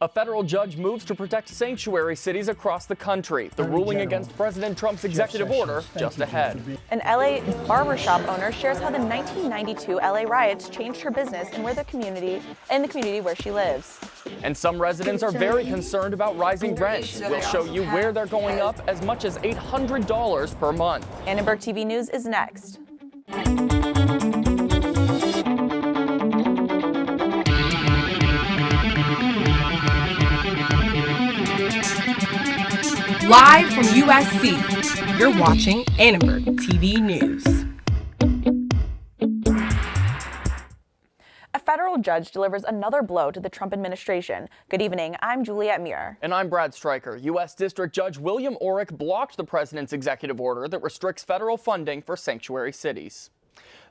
A federal judge moves to protect sanctuary cities across the country. The ruling against President Trump's executive order just ahead. An LA barbershop owner shares how the 1992 LA riots changed her business and the community where she lives. And some residents are very concerned about rising rents. We'll show you where they're going up as much as $800 per month. Annenberg TV News is next. Live from USC, you're watching Annenberg TV News. A federal judge delivers another blow to the Trump administration. Good evening, I'm Juliet Muir. And I'm Brad Stryker. U.S. District Judge William Orrick blocked the president's executive order that restricts federal funding for sanctuary cities.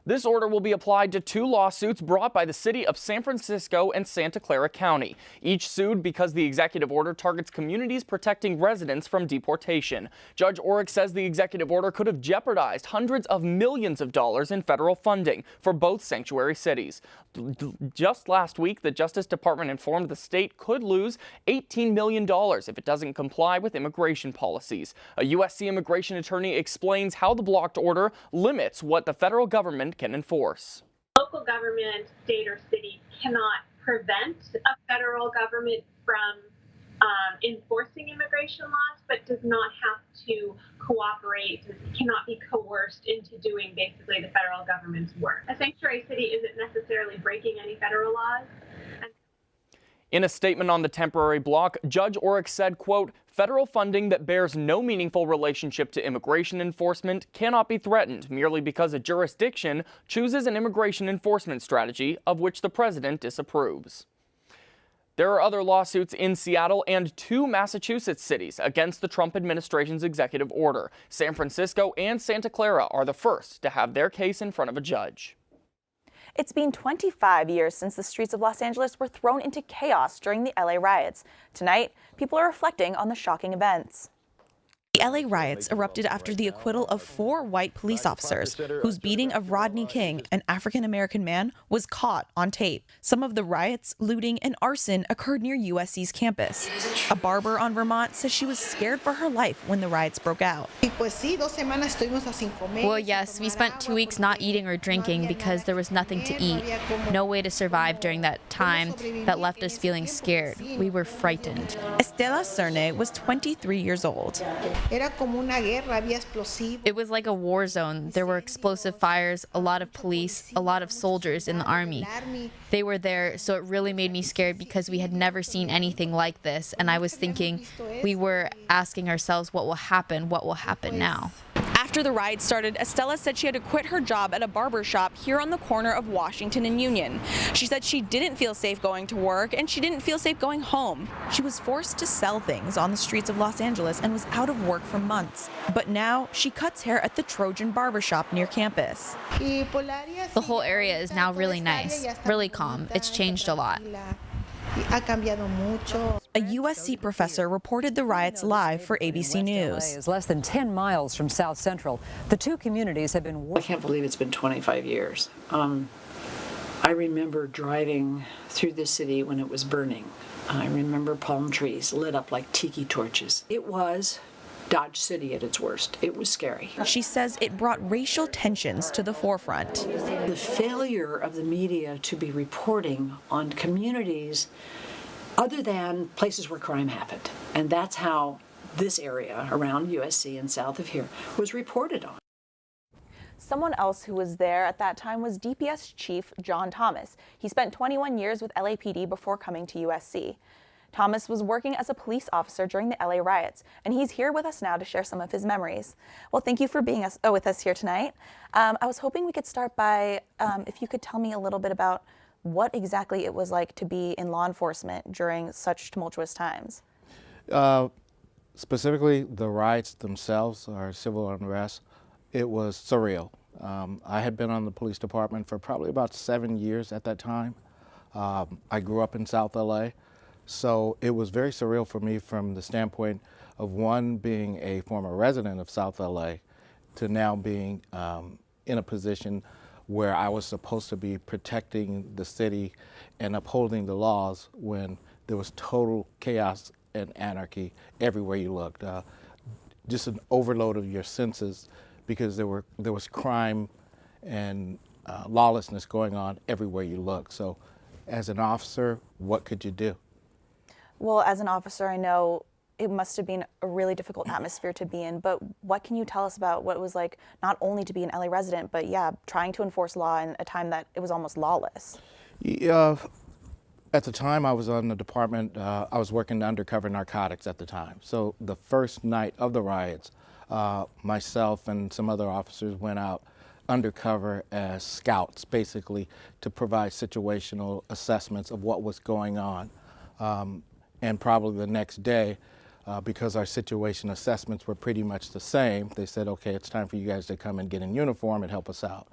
This order will be applied to two lawsuits brought by the city of San Francisco and Santa Clara County, each sued because the executive order targets communities protecting residents from deportation. Judge Orrick says the executive order could have jeopardized hundreds of millions of dollars in federal funding for both sanctuary cities. Just last week, the Justice Department informed the state could lose $18 million if it doesn't comply with immigration policies. A USC immigration attorney explains how the blocked order limits what the federal government can enforce. Local government, state or city cannot prevent a federal government from enforcing immigration laws, but does not have to cooperate, cannot be coerced into doing basically the federal government's work. A sanctuary city isn't necessarily breaking any federal laws. In a statement on the temporary block, Judge Orrick said, quote, "Federal funding that bears no meaningful relationship to immigration enforcement cannot be threatened merely because a jurisdiction chooses an immigration enforcement strategy of which the president disapproves." There are other lawsuits in Seattle and two Massachusetts cities against the Trump administration's executive order. San Francisco and Santa Clara are the first to have their case in front of a judge. It's been 25 years since the streets of Los Angeles were thrown into chaos during the LA riots. Tonight, people are reflecting on the shocking events. The LA riots erupted after the acquittal of 4 white police officers whose beating of Rodney King, an African-American man, was caught on tape. Some of the riots, looting, and arson occurred near USC's campus. A barber on Vermont says she was scared for her life when the riots broke out. Well, yes, we spent 2 weeks not eating or drinking because there was nothing to eat. No way to survive during that time. That left us feeling scared. We were frightened. Estela Cerne was 23 years old. It was like a war zone. There were explosive fires, a lot of police, a lot of soldiers in the army. They were there, so it really made me scared because we had never seen anything like this. And I was thinking, we were asking ourselves, what will happen? What will happen now? After the riot started, Estela said she had to quit her job at a barber shop here on the corner of Washington and Union. She said she didn't feel safe going to work and she didn't feel safe going home. She was forced to sell things on the streets of Los Angeles and was out of work for months. But now she cuts hair at the Trojan barbershop near campus. The whole area is now really nice, really calm. It's changed a lot. A USC professor reported the riots live for ABC News. Is less than 10 miles from South Central. The two communities have been... I can't believe it's been 25 years. I remember driving through the city when it was burning. I remember palm trees lit up like tiki torches. It was Dodge City at its worst. It was scary. She says it brought racial tensions to the forefront. The failure of the media to be reporting on communities other than places where crime happened. And that's how this area around USC and south of here was reported on. Someone else who was there at that time was DPS Chief John Thomas. He spent 21 years with LAPD before coming to USC. Thomas was working as a police officer during the LA riots, and he's here with us now to share some of his memories. Well, thank you for being with us here tonight. I was hoping we could start by, if you could tell me a little bit about what exactly it was like to be in law enforcement during such tumultuous times. Specifically, the riots themselves, or civil unrest, it was surreal. I had been on the police department for probably about 7 years at that time. I grew up in South LA. So it was very surreal for me from the standpoint of one, being a former resident of South LA, to now being in a position where I was supposed to be protecting the city and upholding the laws when there was total chaos and anarchy everywhere you looked. Just an overload of your senses because there was crime and lawlessness going on everywhere you looked. So as an officer, what could you do? Well, as an officer, I know it must have been a really difficult atmosphere to be in, but what can you tell us about what it was like not only to be an LA resident, but yeah, trying to enforce law in a time that it was almost lawless? Yeah, at the time I was on the department, I was working undercover narcotics at the time. So the first night of the riots, myself and some other officers went out undercover as scouts, basically to provide situational assessments of what was going on. And probably the next day, because our situation assessments were pretty much the same, they said, okay, it's time for you guys to come and get in uniform and help us out.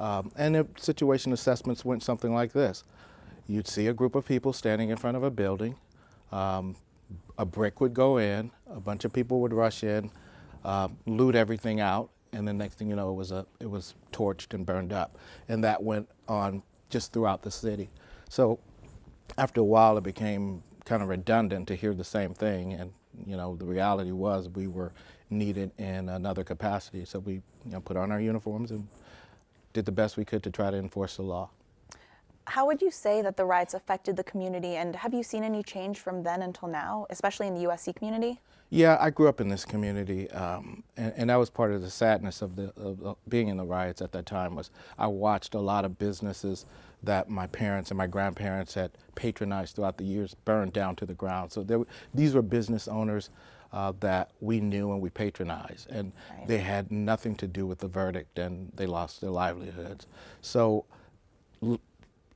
And the situation assessments went something like this. You'd see a group of people standing in front of a building, a brick would go in, a bunch of people would rush in, loot everything out, and the next thing you know, it was torched and burned up. And that went on just throughout the city. So after a while, it became kind of redundant to hear the same thing, and the reality was we were needed in another capacity. So we put on our uniforms and did the best we could to try to enforce the law. How would you say that the riots affected the community, and have you seen any change from then until now, especially in the USC community? Yeah, I grew up in this community, and that was part of the sadness of being in the riots at that time. Was I watched a lot of businesses that my parents and my grandparents had patronized throughout the years burned down to the ground. So these were business owners that we knew and we patronized, and they had nothing to do with the verdict, and they lost their livelihoods. So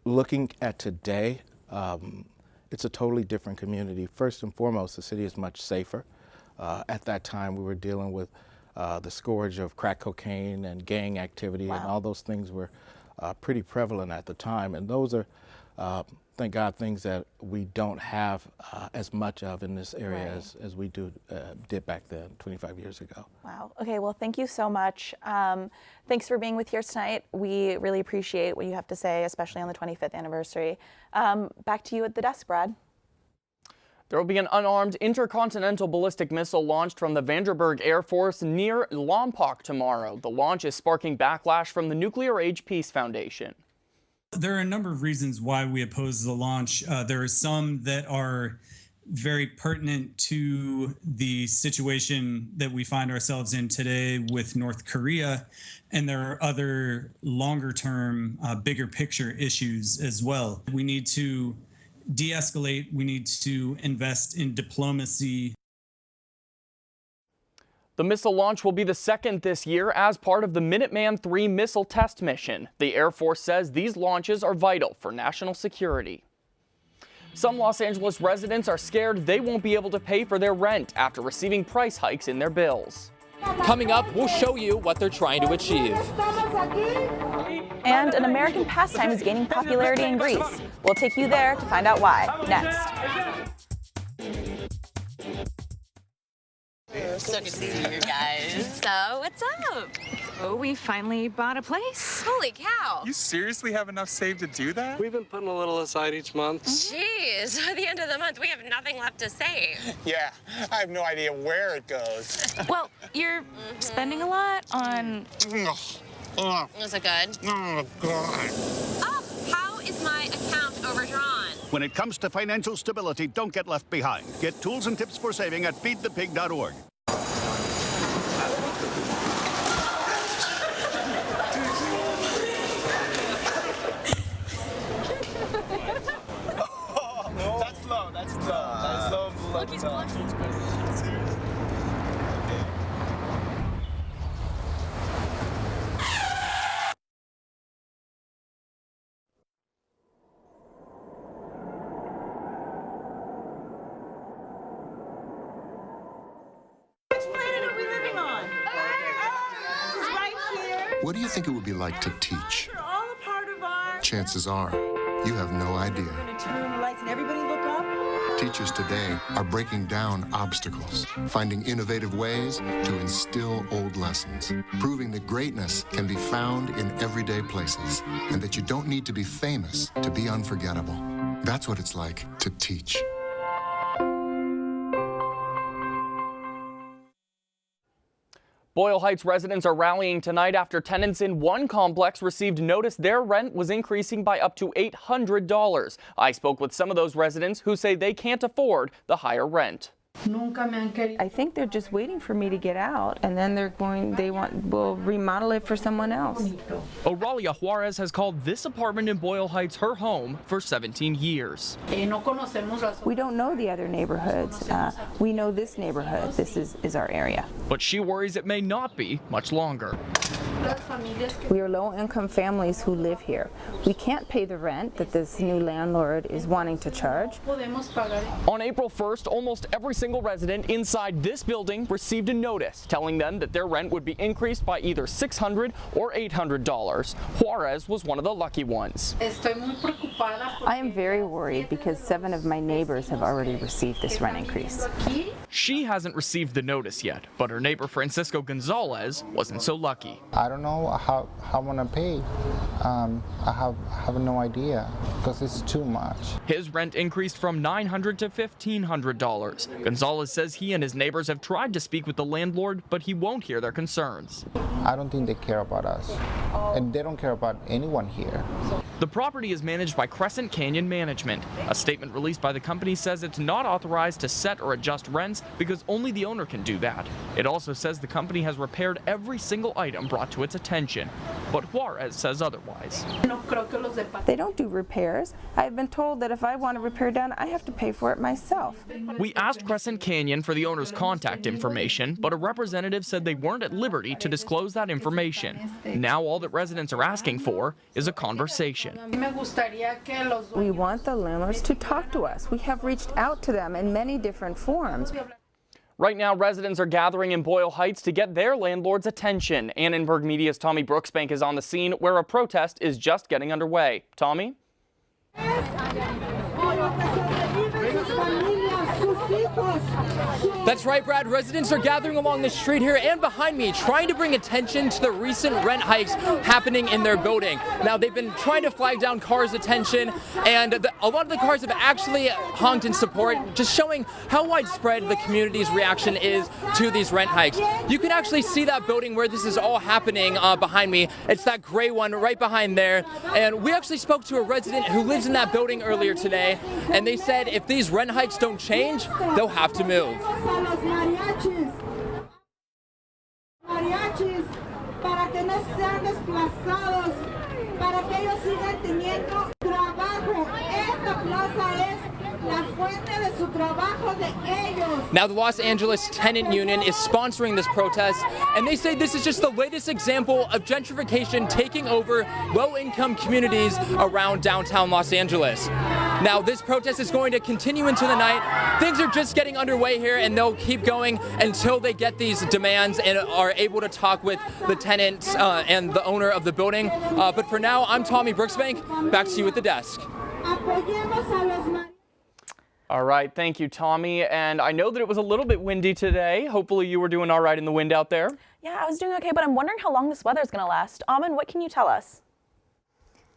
looking at today, it's a totally different community. First and foremost, the city is much safer. At that time, we were dealing with the scourge of crack cocaine and gang activity, and all those things were pretty prevalent at the time. And those are, thank God, things that we don't have as much of in this area as we did back then, 25 years ago. Wow. Okay, well, thank you so much. Thanks for being with us tonight. We really appreciate what you have to say, especially on the 25th anniversary. Back to you at the desk, Brad. There will be an unarmed intercontinental ballistic missile launched from the Vandenberg Air Force near Lompoc tomorrow. The launch is sparking backlash from the Nuclear Age Peace Foundation. There are a number of reasons why we oppose the launch. There are some that are very pertinent to the situation that we find ourselves in today with North Korea, and there are other longer-term, bigger picture issues as well. We need to de-escalate. We need to invest in diplomacy. The missile launch will be the second this year as part of the Minuteman III missile test mission. The Air Force says these launches are vital for national security. Some Los Angeles residents are scared they won't be able to pay for their rent after receiving price hikes in their bills. Coming up, we'll show you what they're trying to achieve. And an American pastime is gaining popularity in Greece. We'll take you there to find out why, next. So good to see you guys. So, what's up? Oh, we finally bought a place. Holy cow. You seriously have enough saved to do that? We've been putting a little aside each month. Jeez, at the end of the month, we have nothing left to save. Yeah, I have no idea where it goes. Well, you're spending a lot on... Is it good? Oh, God. Oh, how is my account overdrawn? When it comes to financial stability, don't get left behind. Get tools and tips for saving at feedthepig.org. That's low. That's low. Look, he's blushing. What do you think it would be like to teach? Chances are, you have no idea. Teachers today are breaking down obstacles, finding innovative ways to instill old lessons, proving that greatness can be found in everyday places, and that you don't need to be famous to be unforgettable. That's what it's like to teach. Boyle Heights residents are rallying tonight after tenants in one complex received notice their rent was increasing by up to $800. I spoke with some of those residents who say they can't afford the higher rent. I think they're just waiting for me to get out, and then we'll remodel it for someone else. Auralia Juarez has called this apartment in Boyle Heights her home for 17 years. We don't know the other neighborhoods. We know this neighborhood. This is our area. But she worries it may not be much longer. We are low-income families who live here. We can't pay the rent that this new landlord is wanting to charge. On April 1st, almost every single resident inside this building received a notice telling them that their rent would be increased by either $600 or $800. Juarez was one of the lucky ones. I am very worried because 7 of my neighbors have already received this rent increase. She hasn't received the notice yet, but her neighbor Francisco Gonzalez wasn't so lucky. I don't know how I'm gonna pay. I have no idea because it's too much. His rent increased from $900 to $1,500. Gonzalez says he and his neighbors have tried to speak with the landlord, but he won't hear their concerns. I don't think they care about us, and they don't care about anyone here. The property is managed by Crescent Canyon Management. A statement released by the company says it's not authorized to set or adjust rents because only the owner can do that. It also says the company has repaired every single item brought to its attention. But Juarez says otherwise. They don't do repairs. I've been told that if I want a repair done, I have to pay for it myself. We asked Crescent Canyon for the owner's contact information, but a representative said they weren't at liberty to disclose that information. Now all that residents are asking for is a conversation. We want the landlords to talk to us. We have reached out to them in many different forms. Right now, residents are gathering in Boyle Heights to get their landlord's attention. Annenberg Media's Tommy Brooksbank is on the scene where a protest is just getting underway. Tommy? That's right, Brad. Residents are gathering along the street here and behind me, trying to bring attention to the recent rent hikes happening in their building. Now, they've been trying to flag down cars' attention, and a lot of the cars have actually honked in support, just showing how widespread the community's reaction is to these rent hikes. You can actually see that building where this is all happening behind me. It's that gray one right behind there. And we actually spoke to a resident who lives in that building earlier today, and they said if these rent hikes don't change, they'll have to move. Mariachis, para que no sean desplazados, para que ellos sigan teniendo trabajo. Esta plaza es la fuente de su trabajo de ellos. Now, the Los Angeles Tenant Union is sponsoring this protest, and they say this is just the latest example of gentrification taking over low-income communities around downtown Los Angeles. Now, this protest is going to continue into the night. Things are just getting underway here, and they'll keep going until they get these demands and are able to talk with the tenants and the owner of the building. But for now, I'm Tommy Brooksbank. Back to you at the desk. All right, thank you, Tommy. And I know that it was a little bit windy today. Hopefully you were doing all right in the wind out there. Yeah, I was doing okay, but I'm wondering how long this weather is going to last. Amon, what can you tell us?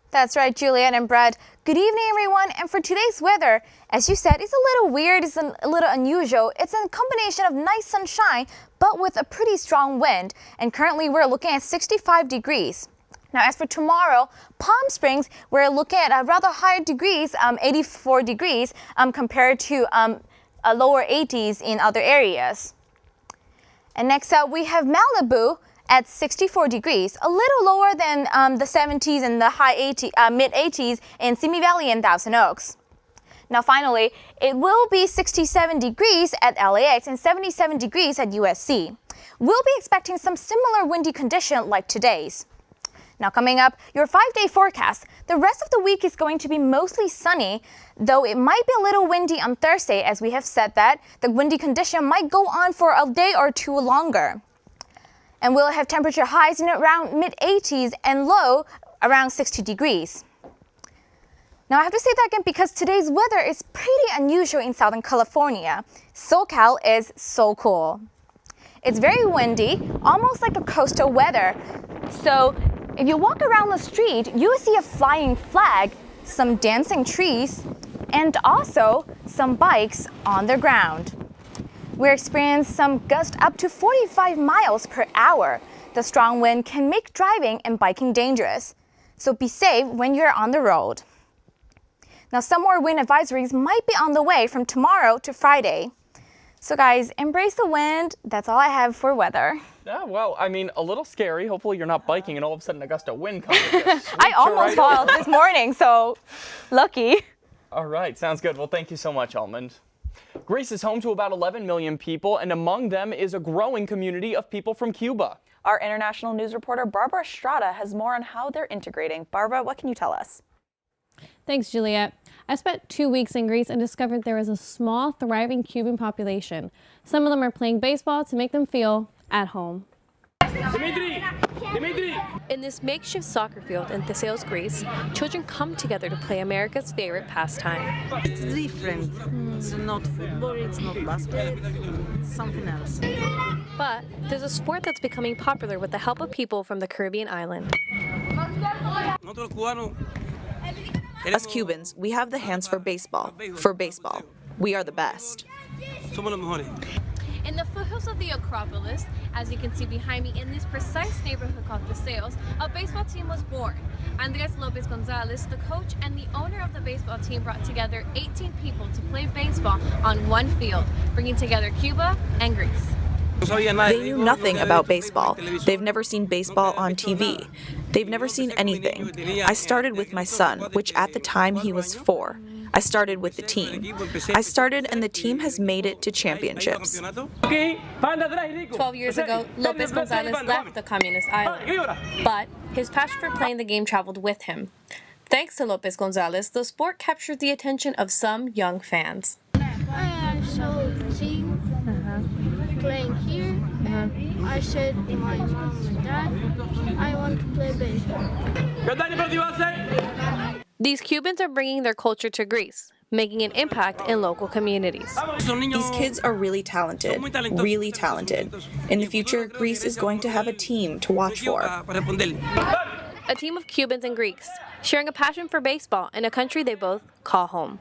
That's right, Juliet and Brad. Good evening, everyone. And for today's weather, as you said, it's a little weird, it's a little unusual. It's a combination of nice sunshine, but with a pretty strong wind. And currently we're looking at 65 degrees. Now, as for tomorrow, Palm Springs, we're looking at rather high degrees, 84 degrees, compared to a lower 80s in other areas. And next up, we have Malibu at 64 degrees, a little lower than the 70s and the mid 80s in Simi Valley and Thousand Oaks. Now finally, it will be 67 degrees at LAX and 77 degrees at USC. We'll be expecting some similar windy condition like today's. Now coming up, your 5-day forecast. The rest of the week is going to be mostly sunny, though it might be a little windy on Thursday. As we have said that, the windy condition might go on for a day or two longer. And we'll have temperature highs in around mid-80s and low around 60 degrees. Now I have to say that again because today's weather is pretty unusual in Southern California. SoCal is so cool. It's very windy, almost like a coastal weather. So if you walk around the street, you will see a flying flag, some dancing trees, and also some bikes on the ground. We're experiencing some gusts up to 45 miles per hour. The strong wind can make driving and biking dangerous, so be safe when you're on the road. Now, some more wind advisories might be on the way from tomorrow to Friday. So guys, embrace the wind. That's all I have for weather. Yeah, well, I mean, a little scary. Hopefully you're not biking and all of a sudden a gust of wind comes. I almost fell this morning, so lucky. All right, sounds good. Well, thank you so much, Almond. Greece is home to about 11 million people, and among them is a growing community of people from Cuba. Our international news reporter Barbara Estrada has more on how they're integrating. Barbara, what can you tell us? Thanks, Juliet. I spent 2 weeks in Greece and discovered there is a small, thriving Cuban population. Some of them are playing baseball to make them feel at home. In this makeshift soccer field in Theseos, Greece, children come together to play America's favorite pastime. It's different. It's not football, it's not basket, it's something else. But there's a sport that's becoming popular with the help of people from the Caribbean island. As Cubans, we have the hands for baseball. For baseball, we are the best. In the foothills of the Acropolis, as you can see behind me in this precise neighborhood called Theseos, a baseball team was born. Andres Lopez Gonzalez, the coach and the owner of the baseball team, brought together 18 people to play baseball on one field, bringing together Cuba and Greece. They knew nothing about baseball. They've never seen baseball on TV. They've never seen anything. I started with my son, which at the time he was 4. I started with the team. I started and the team has made it to championships. 12 years ago, Lopez Gonzalez left the communist island, but his passion for playing the game traveled with him. Thanks to Lopez Gonzalez, the sport captured the attention of some young fans. Playing here, I said to my mom and dad, I want to play baseball. These Cubans are bringing their culture to Greece, making an impact in local communities. These kids are really talented, really talented. In the future, Greece is going to have a team to watch for. A team of Cubans and Greeks, sharing a passion for baseball in a country they both call home.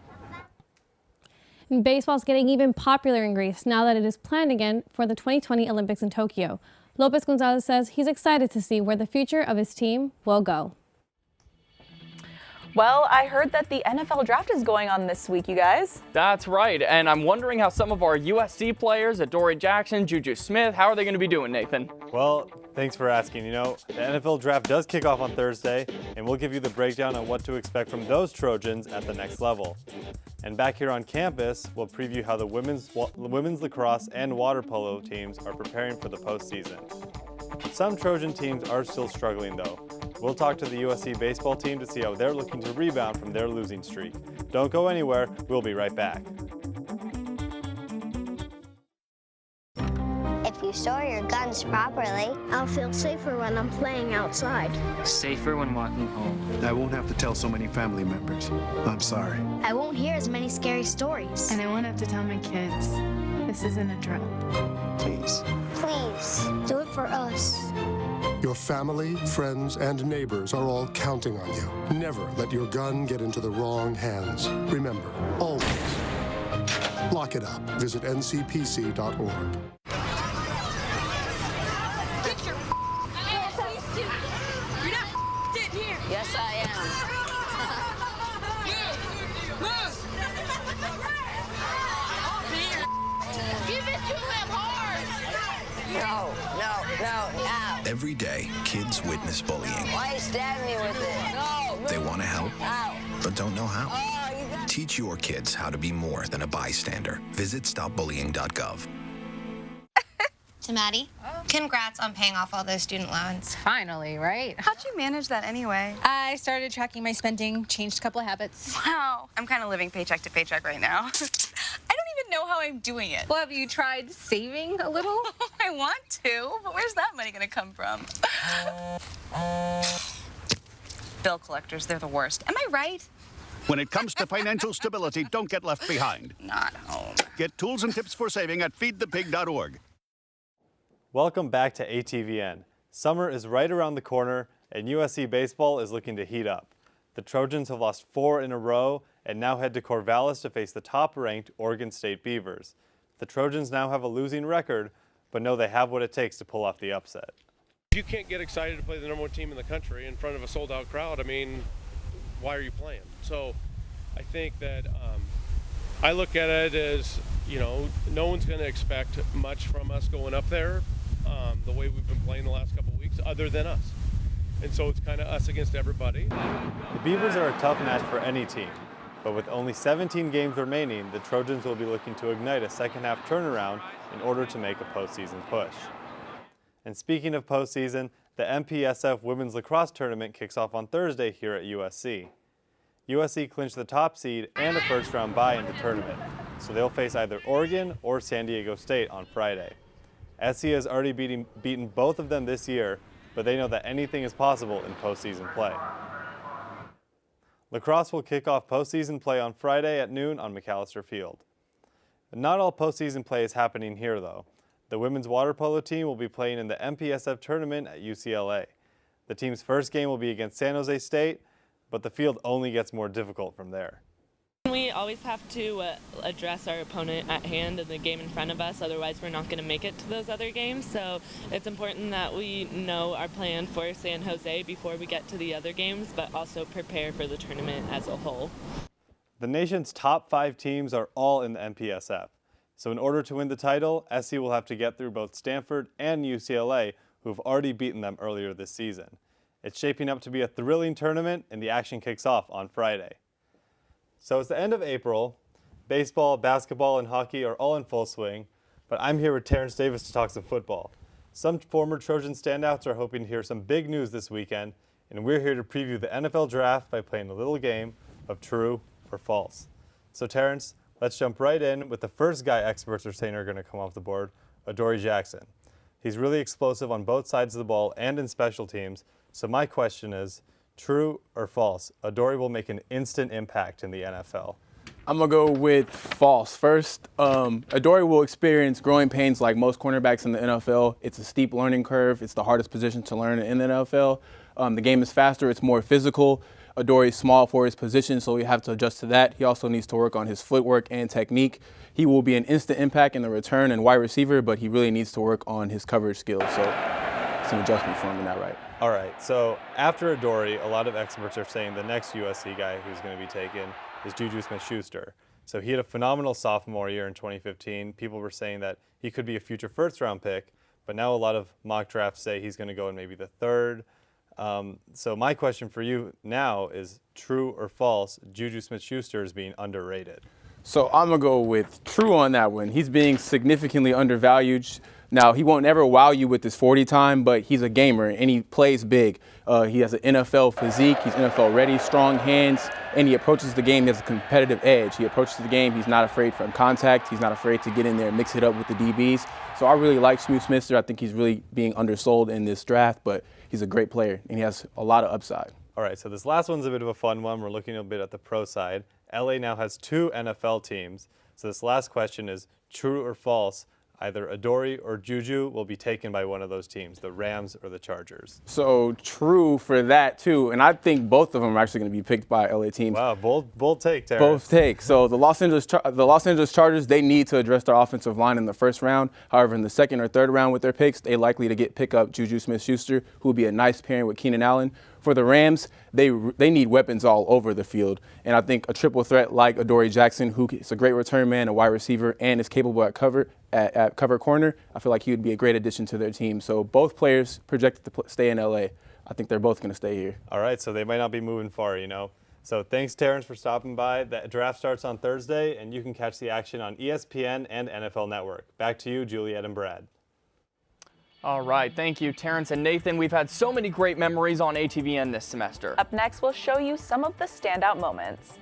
Baseball is getting even popular in Greece now that it is planned again for the 2020 Olympics in Tokyo. Lopez Gonzalez says he's excited to see where the future of his team will go. Well, I heard that the NFL draft is going on this week, you guys. That's right, and I'm wondering how some of our USC players, Adoree Jackson, Juju Smith, how are they going to be doing, Nathan? Well, thanks for asking. You know, the NFL draft does kick off on Thursday, and we'll give you the breakdown on what to expect from those Trojans at the next level. And back here on campus, we'll preview how the women's lacrosse and water polo teams are preparing for the postseason. Some Trojan teams are still struggling though. We'll talk to the USC baseball team to see how they're looking to rebound from their losing streak. Don't go anywhere, we'll be right back. If you store your guns properly, I'll feel safer when I'm playing outside. Safer when walking home. I won't have to tell so many family members. I'm sorry. I won't hear as many scary stories. And I won't have to tell my kids. This isn't a drill. Please. Please, do it for us. Your family, friends, and neighbors are all counting on you. Never let your gun get into the wrong hands. Remember, always, lock it up. Visit ncpc.org. Yes, I am. Give it to him hard! No. Every day, kids witness bullying. Why stab me with it? No. They want to help, Ow. but don't know how. Teach your kids how to be more than a bystander. Visit stopbullying.gov. To Maddie, congrats on paying off all those student loans. Finally, right? How'd you manage that anyway? I started tracking my spending, changed a couple of habits. Wow, I'm kind of living paycheck to paycheck right now. I don't even know how I'm doing it. Well, have you tried saving a little? I want to, but where's that money gonna come from? Bill collectors, they're the worst. Am I right? When it comes to financial stability, don't get left behind. Not home. Get tools and tips for saving at feedthepig.org. Welcome back to ATVN. Summer is right around the corner, and USC baseball is looking to heat up. The Trojans have lost 4 in a row and now head to Corvallis to face the top-ranked Oregon State Beavers. the Trojans now have a losing record, but know they have what it takes to pull off the upset. If you can't get excited to play the #1 team in the country in front of a sold-out crowd, I mean, why are you playing? So I think that I look at it as, you know, no one's going to expect much from us going up there the way we've been playing the last couple of weeks other than us. And so it's kind of us against everybody. The Beavers are a tough match for any team, but with only 17 games remaining, the Trojans will be looking to ignite a second-half turnaround in order to make a postseason push. And speaking of postseason, the MPSF Women's Lacrosse Tournament kicks off on Thursday here at USC. USC clinched the top seed and a first-round bye in the tournament, so they'll face either Oregon or San Diego State on Friday. SC has already beaten both of them this year, but they know that anything is possible in postseason play. Lacrosse will kick off postseason play on Friday at noon on McAllister Field. Not all postseason play is happening here, though. The women's water polo team will be playing in the MPSF tournament at UCLA. The team's first game will be against San Jose State, but the field only gets more difficult from there. We always have to address our opponent at hand in the game in front of us, otherwise we're not going to make it to those other games. So it's important that we know our plan for San Jose before we get to the other games, but also prepare for the tournament as a whole. The nation's top 5 teams are all in the MPSF. So in order to win the title, SC will have to get through both Stanford and UCLA, who have already beaten them earlier this season. It's shaping up to be a thrilling tournament, and the action kicks off on Friday. So it's the end of April. Baseball, basketball, and hockey are all in full swing, but I'm here with Terrence Davis to talk some football. Some former Trojan standouts are hoping to hear some big news this weekend, and we're here to preview the NFL Draft by playing a little game of true or false. So Terrence, let's jump right in with the first guy experts are saying are going to come off the board, Adoree Jackson. He's really explosive on both sides of the ball and in special teams, so my question is, true or false, Adoree will make an instant impact in the NFL? I'm going to go with false. First, Adoree will experience growing pains like most cornerbacks in the NFL. It's a steep learning curve. It's the hardest position to learn in the NFL. The game is faster. It's more physical. Adoree is small for his position, so we have to adjust to that. He also needs to work on his footwork and technique. He will be an instant impact in the return and wide receiver, but he really needs to work on his coverage skills. So it's an adjustment for him in that right. All right, so after Adoree, a lot of experts are saying the next USC guy who's going to be taken is Juju Smith-Schuster. So he had a phenomenal sophomore year in 2015. People were saying that he could be a future first-round pick, but now a lot of mock drafts say he's going to go in maybe the third. So my question for you now is, true or false, Juju Smith-Schuster is being underrated? So I'm going to go with true on that one. He's being significantly undervalued. Now, he won't ever wow you with his 40 time, but he's a gamer and he plays big. He has an NFL physique. He's NFL ready, strong hands, and he approaches the game as a competitive edge. He approaches the game. He's not afraid from contact. He's not afraid to get in there and mix it up with the DBs. So I really like Smith-Schuster. I think he's really being undersold in this draft, but he's a great player and he has a lot of upside. All right, so this last one's a bit of a fun one. We're looking a bit at the pro side. LA now has 2 NFL teams. So this last question is true or false? Either Adoree or Juju will be taken by one of those teams, the Rams or the Chargers. So true for that too, and I think both of them are actually going to be picked by LA teams. Wow, bold take, Terrence. Both take. So the Los Angeles Chargers, they need to address their offensive line in the first round. However, in the second or third round with their picks, they're likely to pick up Juju Smith-Schuster, who will be a nice pairing with Keenan Allen. For the Rams, they need weapons all over the field, and I think a triple threat like Adoree Jackson, who is a great return man, a wide receiver, and is capable at cover corner, I feel like he would be a great addition to their team. So both players projected to stay in LA. I think they're both going to stay here. All right, so they might not be moving far, you know. So thanks, Terrence, for stopping by. The draft starts on Thursday, and you can catch the action on ESPN and NFL Network. Back to you, Juliet and Brad. All right, thank you, Terrence and Nathan. We've had so many great memories on ATVN this semester. Up next, we'll show you some of the standout moments.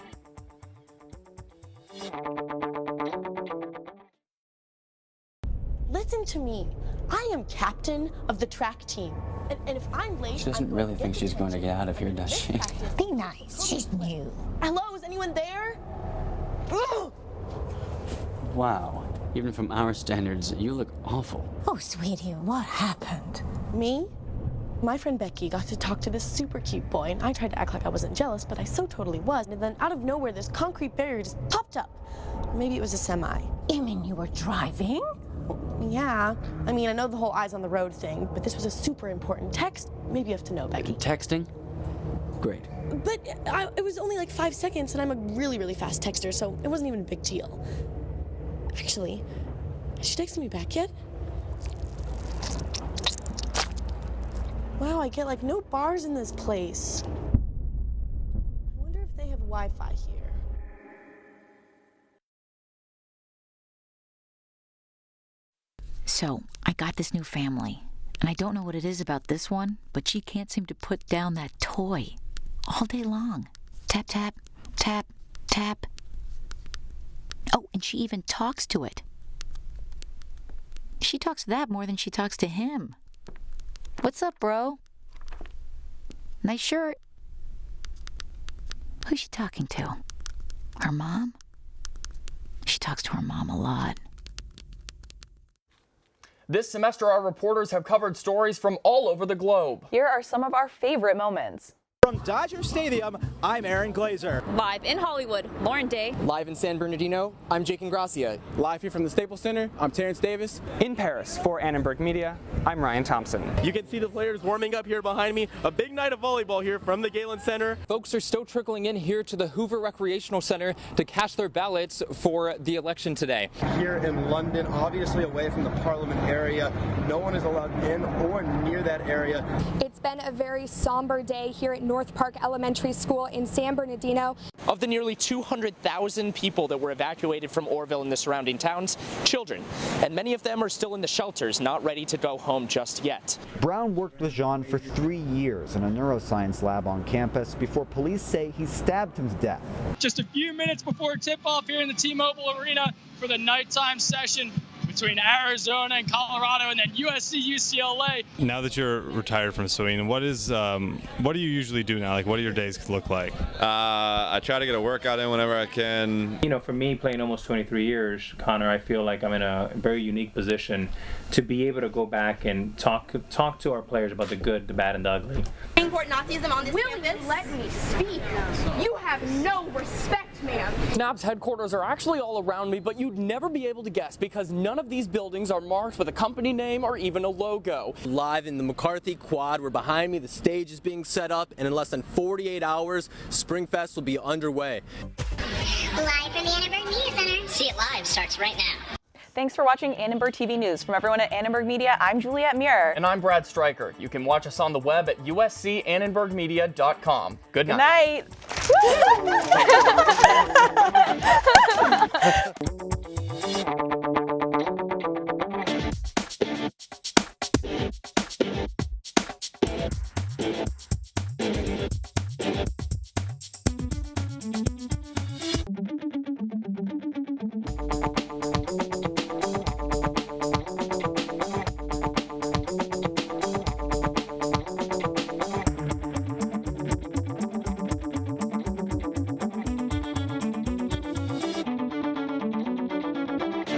Listen to me. I am captain of the track team. And if I'm late, she doesn't really think she's going to get out of here, does she? Be nice. She's new. Hello, is anyone there? Wow. Even from our standards, you look awful. Oh, sweetie, what happened? Me? My friend Becky got to talk to this super cute boy, and I tried to act like I wasn't jealous, but I so totally was. And then out of nowhere, this concrete barrier just popped up. Maybe it was a semi. It You mean you were driving? Yeah. I mean, I know the whole eyes on the road thing, but this was a super important text. Maybe you have to know, Becky. Texting? Great. But it was only like 5 seconds, and I'm a really, really fast texter, so it wasn't even a big deal. Actually, has she texted me back yet? Wow, I get like no bars in this place. I wonder if they have Wi-Fi here. So, I got this new family, and I don't know what it is about this one, but she can't seem to put down that toy all day long. Tap, tap, tap, tap. Oh, and she even talks to it. She talks to that more than she talks to him. What's up, bro? Nice shirt. Who's she talking to? Her mom? She talks to her mom a lot. This semester, our reporters have covered stories from all over the globe. Here are some of our favorite moments. From Dodger Stadium, I'm Aaron Glazer. Live in Hollywood, Lauren Day. Live in San Bernardino, I'm Jake Ingracia. Live here from the Staples Center, I'm Terrence Davis. In Paris, for Annenberg Media, I'm Ryan Thompson. You can see the players warming up here behind me. A big night of volleyball here from the Galen Center. Folks are still trickling in here to the Hoover Recreational Center to cast their ballots for the election today. Here in London, obviously away from the Parliament area, no one is allowed in or near that area. It's been a very somber day here at North Park Elementary School in San Bernardino. Of the nearly 200,000 people that were evacuated from Orrville and the surrounding towns, children, and many of them are still in the shelters, not ready to go home just yet. Brown worked with Jean for 3 years in a neuroscience lab on campus before police say he stabbed him to death. Just a few minutes before tip-off here in the T-Mobile Arena for the nighttime session between Arizona and Colorado, and then USC UCLA. Now that you're retired from swimming, what do you usually do now? Like, what do your days look like? I try to get a workout in whenever I can. You know, for me, playing almost 23 years, Connor, I feel like I'm in a very unique position to be able to go back and talk to our players about the good, the bad, and the ugly. Import Nazism on this campus. Let me speak. You have no respect, ma'am. SNAP's headquarters are actually all around me, but you'd never be able to guess because none of these buildings are marked with a company name or even a logo. Live in the McCarthy Quad, we're behind me, the stage is being set up, and in less than 48 hours, Springfest will be underway. Live from the Annenberg Media Center. See it live starts right now. Thanks for watching Annenberg TV News. From everyone at Annenberg Media, I'm Juliette Muir. And I'm Brad Stryker. You can watch us on the web at uscannenbergmedia.com. Good night. Good night.